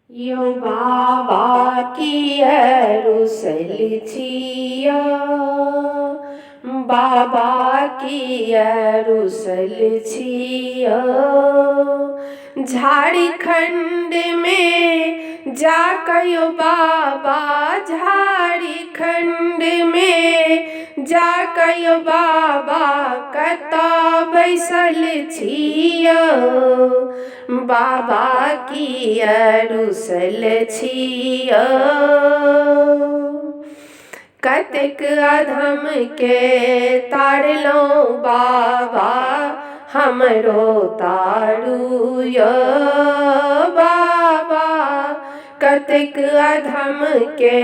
यो बाबा किया रुसल छिया, बाबा किया रुसल छिया। झारखंड में जाकयो बाबा, झारखंड में जाकयो बाबा कता बैसल छिया, बाबा किया रुसल छिया। कतेक अधम के तारलो बाबा, हमरो तारू यो बाबा। कतेक अधम के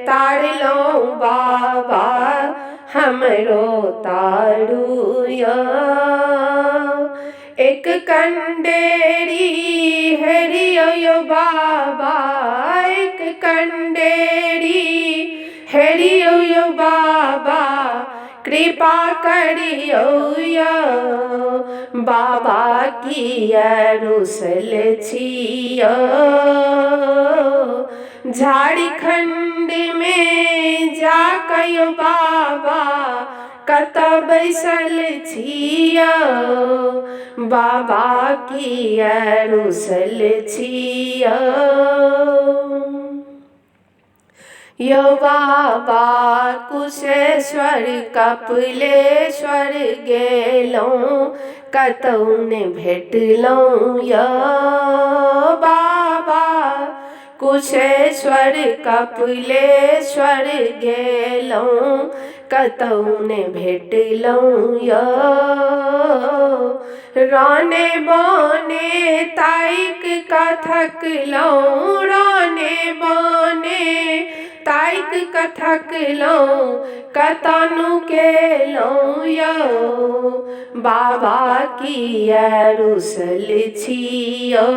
तारलो बाबा, हमरो तारू यो। एक कंडेरी हेरियो यो बाबा, एक कंडेरी हेरियो यो बाबा। कृपा करियो यो बाबा किया रुसल छिया। झारखंड में जाकयो बाबा कता बैसल छिया, बाबा किया रुसल छिया। यो बाबा कुशेश्वर कपिलेश्वर गेलौं, कतौ ने भेटलौं यो बाबा। कुशेश्वर कपिलेश्वर गेलौं, कतौ ने भेटलौं यो। राने बाने ताइक कथकलौं, राने बाने ताइक कथकलौं, कतनु केलौं यो बाबा किया रुसल छिया।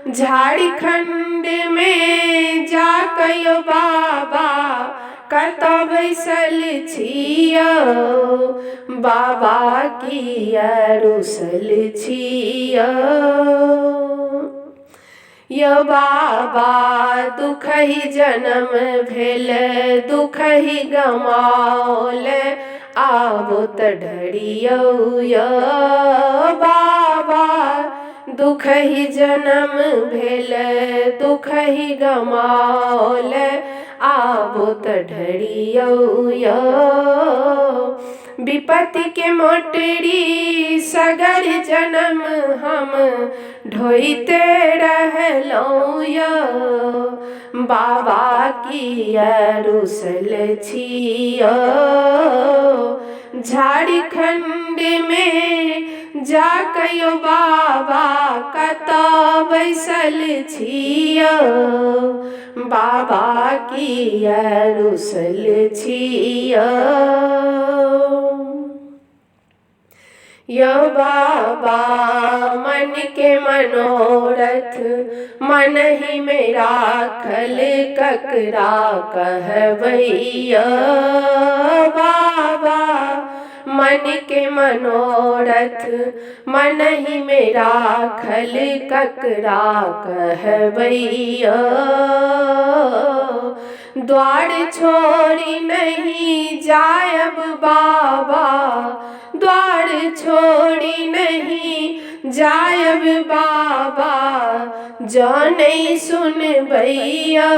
झारखंड में जाकयो बाबा कता बैसल छिया, बाबा किया रुसल छिया। यो बाबा दुख ही जन्म भेल, दुख ही गमाओल, आबो त ढरियो यो बाबा। दुख ही जन्म भेल, दुख ही गमाओल, आबो त ढरियो यो। विपत्ति के मोटरी सगर जन्म हम ढोइते रहलौं यो, बाबा किया रुसल छिया। झारखंड में जाकयो बाबा कता बैसल छिया, बाबा किया रुसल छिया। यो बाबा मन के मनोरथ मन ही में राखल, ककरा कहबैया बाबा। मन के मनोरथ मन ही में राखल, ककरा कहबैया। द्वार छोड़ी नहीं जायब बाबा, द्वार छोड़ी नहीं जायब बाबा। जो नहीं सुनबैया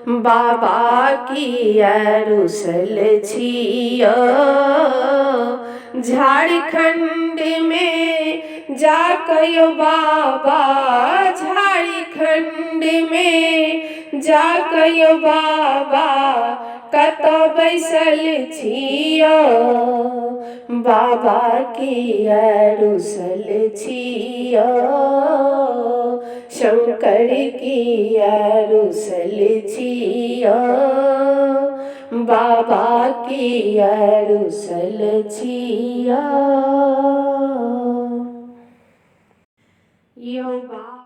बाबा किया रुसल छिया। झारखंड में जाकयो बाबा, झारखंड में जाकयो बाबा कता बैसल छिया, बाबा किया रुसल छिया। शंकर किया रुसल छिया, बाबा किया रुसल छिया। यो बाबा